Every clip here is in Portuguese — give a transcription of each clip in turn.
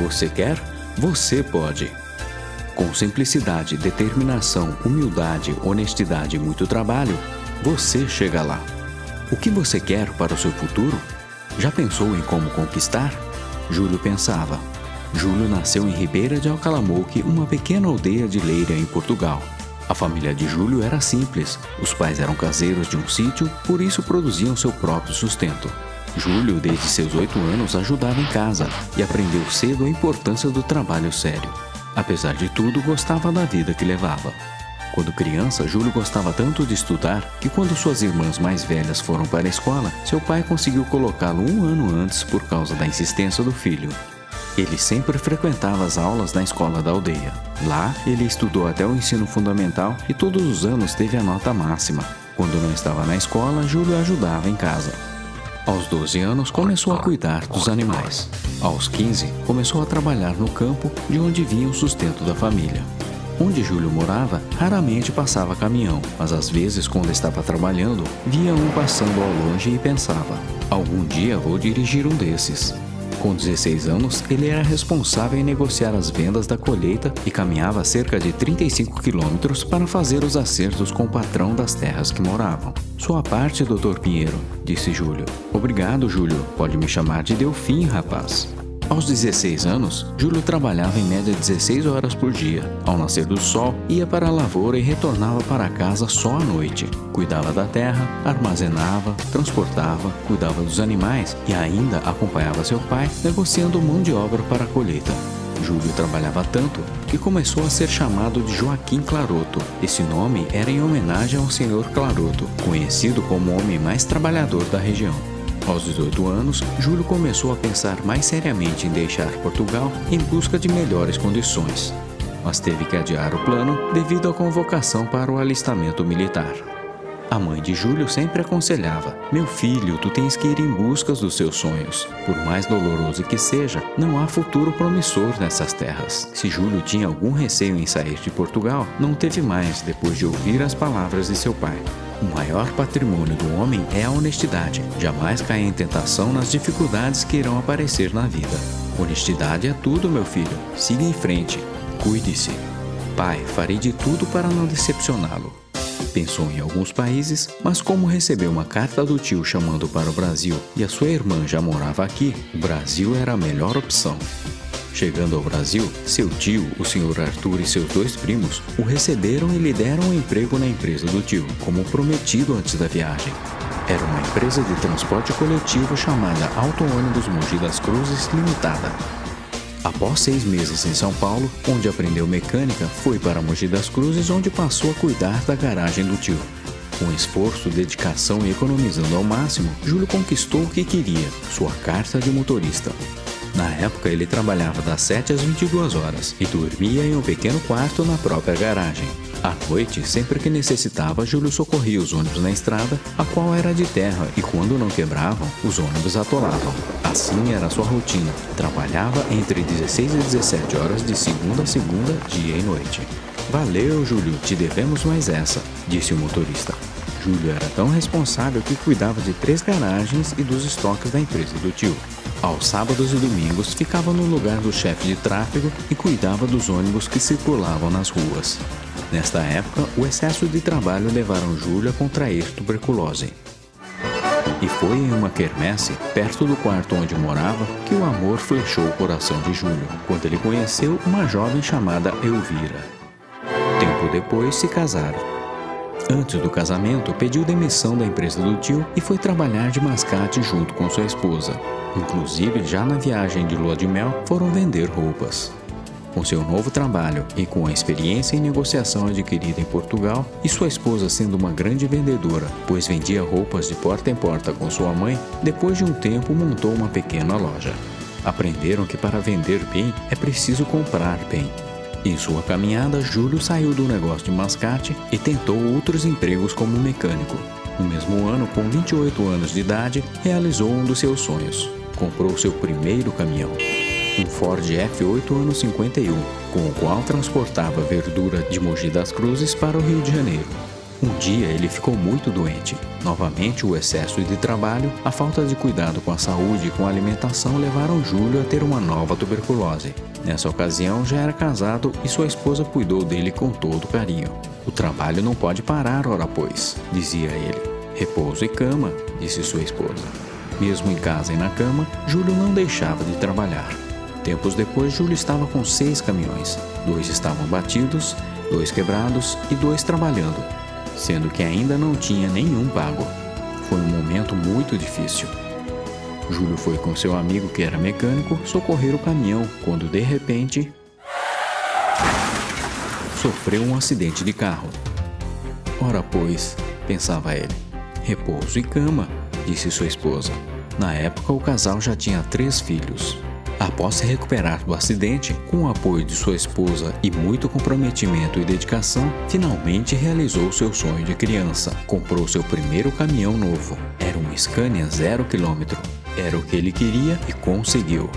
você quer, você pode. Com simplicidade, determinação, humildade, honestidade e muito trabalho, você chega lá. O que você quer para o seu futuro? Já pensou em como conquistar? Júlio pensava. Júlio nasceu em Ribeira de Alcalamuque, uma pequena aldeia de Leiria, em Portugal. A família de Júlio era simples. Os pais eram caseiros de um sítio, por isso produziam seu próprio sustento. Júlio, desde seus 8 anos, ajudava em casa e aprendeu cedo a importância do trabalho sério. Apesar de tudo, gostava da vida que levava. Quando criança, Júlio gostava tanto de estudar que quando suas irmãs mais velhas foram para a escola, seu pai conseguiu colocá-lo 1 ano antes por causa da insistência do filho. Ele sempre frequentava as aulas na escola da aldeia. Lá, ele estudou até o ensino fundamental e todos os anos teve a nota máxima. Quando não estava na escola, Júlio ajudava em casa. Aos 12 anos, começou a cuidar dos animais. Aos 15, começou a trabalhar no campo, de onde vinha o sustento da família. Onde Júlio morava, raramente passava caminhão, mas às vezes, quando estava trabalhando, via um passando ao longe e pensava: algum dia vou dirigir um desses. Com 16 anos, ele era responsável em negociar as vendas da colheita e caminhava cerca de 35 quilômetros para fazer os acertos com o patrão das terras que moravam. Sua parte, Dr. Pinheiro, disse Júlio. Obrigado, Júlio. Pode me chamar de Delfim, rapaz. Aos 16 anos, Júlio trabalhava em média 16 horas por dia. Ao nascer do sol, ia para a lavoura e retornava para casa só à noite. Cuidava da terra, armazenava, transportava, cuidava dos animais e ainda acompanhava seu pai negociando mão de obra para a colheita. Júlio trabalhava tanto que começou a ser chamado de Joaquim Claroto. Esse nome era em homenagem ao Sr. Claroto, conhecido como o homem mais trabalhador da região. Aos 18 anos, Júlio começou a pensar mais seriamente em deixar Portugal em busca de melhores condições, mas teve que adiar o plano devido à convocação para o alistamento militar. A mãe de Júlio sempre aconselhava: meu filho, tu tens que ir em busca dos seus sonhos. Por mais doloroso que seja, não há futuro promissor nessas terras. Se Júlio tinha algum receio em sair de Portugal, não teve mais depois de ouvir as palavras de seu pai. O maior patrimônio do homem é a honestidade. Jamais caia em tentação nas dificuldades que irão aparecer na vida. Honestidade é tudo, meu filho. Siga em frente. Cuide-se. Pai, farei de tudo para não decepcioná-lo. Pensou em alguns países, mas como recebeu uma carta do tio chamando para o Brasil e a sua irmã já morava aqui, o Brasil era a melhor opção. Chegando ao Brasil, seu tio, o Sr. Arthur e seus 2 primos o receberam e lhe deram um emprego na empresa do tio, como prometido antes da viagem. Era uma empresa de transporte coletivo chamada Auto Ônibus Mogi das Cruzes Limitada. Após 6 meses em São Paulo, onde aprendeu mecânica, foi para Mogi das Cruzes, onde passou a cuidar da garagem do tio. Com esforço, dedicação e economizando ao máximo, Júlio conquistou o que queria, sua carta de motorista. Na época, ele trabalhava das 7 às 22 horas e dormia em um pequeno quarto na própria garagem. À noite, sempre que necessitava, Júlio socorria os ônibus na estrada, a qual era de terra, e quando não quebravam, os ônibus atolavam. Assim era a sua rotina. Trabalhava entre 16 e 17 horas de segunda a segunda, dia e noite. Valeu, Júlio, te devemos mais essa, disse o motorista. Júlio era tão responsável que cuidava de 3 garagens e dos estoques da empresa do tio. Aos sábados e domingos, ficava no lugar do chefe de tráfego e cuidava dos ônibus que circulavam nas ruas. Nesta época, o excesso de trabalho levaram Júlio a contrair tuberculose. E foi em uma quermesse, perto do quarto onde morava, que o amor flechou o coração de Júlio, quando ele conheceu uma jovem chamada Elvira. Tempo depois, se casaram. Antes do casamento, pediu demissão da empresa do tio e foi trabalhar de mascate junto com sua esposa. Inclusive, já na viagem de lua de mel, foram vender roupas. Com seu novo trabalho e com a experiência em negociação adquirida em Portugal, e sua esposa sendo uma grande vendedora, pois vendia roupas de porta em porta com sua mãe, depois de um tempo montou uma pequena loja. Aprenderam que para vender bem é preciso comprar bem. Em sua caminhada, Júlio saiu do negócio de mascate e tentou outros empregos como mecânico. No mesmo ano, com 28 anos de idade, realizou um dos seus sonhos. Comprou seu primeiro caminhão, um Ford F8 ano 51, com o qual transportava verdura de Mogi das Cruzes para o Rio de Janeiro. Um dia ele ficou muito doente. Novamente, o excesso de trabalho, a falta de cuidado com a saúde e com a alimentação levaram Júlio a ter uma nova tuberculose. Nessa ocasião, já era casado e sua esposa cuidou dele com todo carinho. O trabalho não pode parar, ora pois, dizia ele. Repouso e cama, disse sua esposa. Mesmo em casa e na cama, Júlio não deixava de trabalhar. Tempos depois, Júlio estava com 6 caminhões. 2 estavam batidos, 2 quebrados e 2 trabalhando, sendo que ainda não tinha nenhum pago. Foi um momento muito difícil. Júlio foi com seu amigo que era mecânico socorrer o caminhão quando de repente sofreu um acidente de carro. Ora pois, pensava ele, repouso e cama, disse sua esposa. Na época o casal já tinha 3 filhos. Após se recuperar do acidente, com o apoio de sua esposa e muito comprometimento e dedicação, finalmente realizou seu sonho de criança. Comprou seu primeiro caminhão novo. Era um Scania 0 km. Era o que ele queria e conseguiu.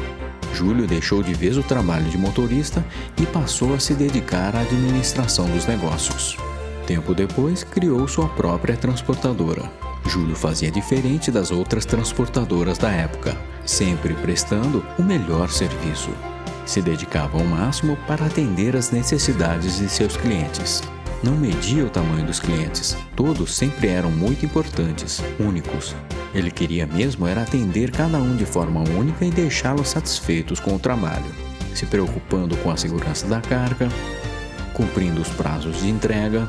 Júlio deixou de vez o trabalho de motorista e passou a se dedicar à administração dos negócios. Tempo depois, criou sua própria transportadora. Júlio fazia diferente das outras transportadoras da época, sempre prestando o melhor serviço. Se dedicava ao máximo para atender às necessidades de seus clientes. Não media o tamanho dos clientes, todos sempre eram muito importantes, únicos. Ele queria mesmo era atender cada um de forma única e deixá-los satisfeitos com o trabalho, se preocupando com a segurança da carga, cumprindo os prazos de entrega,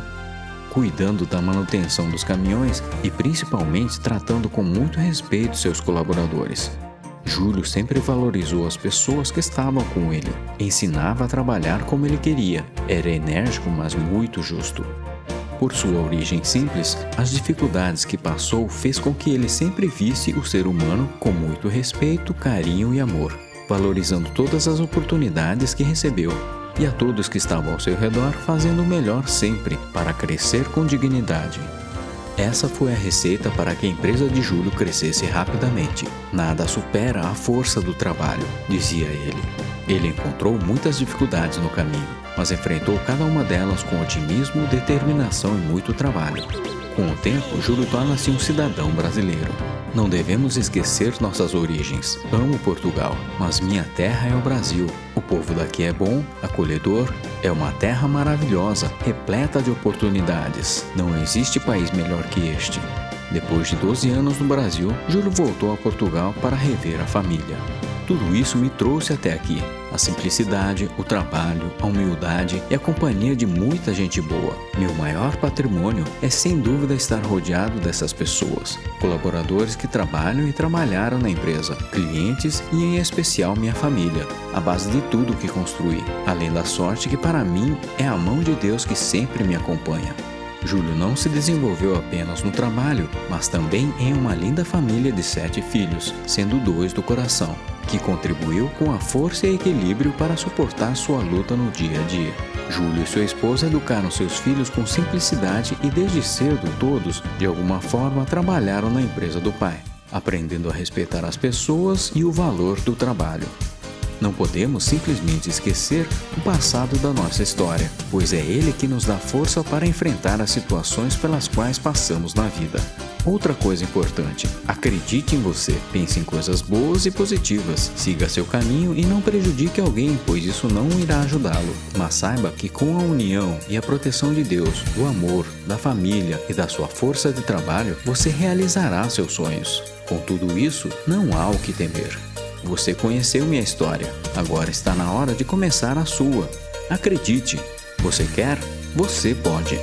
cuidando da manutenção dos caminhões e principalmente tratando com muito respeito seus colaboradores. Júlio sempre valorizou as pessoas que estavam com ele, ensinava a trabalhar como ele queria, era enérgico, mas muito justo. Por sua origem simples, as dificuldades que passou fez com que ele sempre visse o ser humano com muito respeito, carinho e amor, valorizando todas as oportunidades que recebeu, e a todos que estavam ao seu redor fazendo o melhor sempre para crescer com dignidade. Essa foi a receita para que a empresa de Júlio crescesse rapidamente. Nada supera a força do trabalho, dizia ele. Ele encontrou muitas dificuldades no caminho, mas enfrentou cada uma delas com otimismo, determinação e muito trabalho. Com o tempo, Júlio torna-se um cidadão brasileiro. Não devemos esquecer nossas origens. Amo Portugal, mas minha terra é o Brasil. O povo daqui é bom, acolhedor, é uma terra maravilhosa, repleta de oportunidades. Não existe país melhor que este. Depois de 12 anos no Brasil, Júlio voltou a Portugal para rever a família. Tudo isso me trouxe até aqui. A simplicidade, o trabalho, a humildade e a companhia de muita gente boa. Meu maior patrimônio é sem dúvida estar rodeado dessas pessoas. Colaboradores que trabalham e trabalharam na empresa, clientes e em especial minha família, a base de tudo que construí. Além da sorte que para mim é a mão de Deus que sempre me acompanha. Júlio não se desenvolveu apenas no trabalho, mas também em uma linda família de 7 filhos, sendo 2 do coração, que contribuiu com a força e equilíbrio para suportar sua luta no dia a dia. Júlio e sua esposa educaram seus filhos com simplicidade e desde cedo todos, de alguma forma, trabalharam na empresa do pai, aprendendo a respeitar as pessoas e o valor do trabalho. Não podemos simplesmente esquecer o passado da nossa história, pois é ele que nos dá força para enfrentar as situações pelas quais passamos na vida. Outra coisa importante, acredite em você, pense em coisas boas e positivas, siga seu caminho e não prejudique alguém, pois isso não irá ajudá-lo. Mas saiba que com a união e a proteção de Deus, do amor, da família e da sua força de trabalho, você realizará seus sonhos. Com tudo isso, não há o que temer. Você conheceu minha história, agora está na hora de começar a sua. Acredite, você quer? Você pode.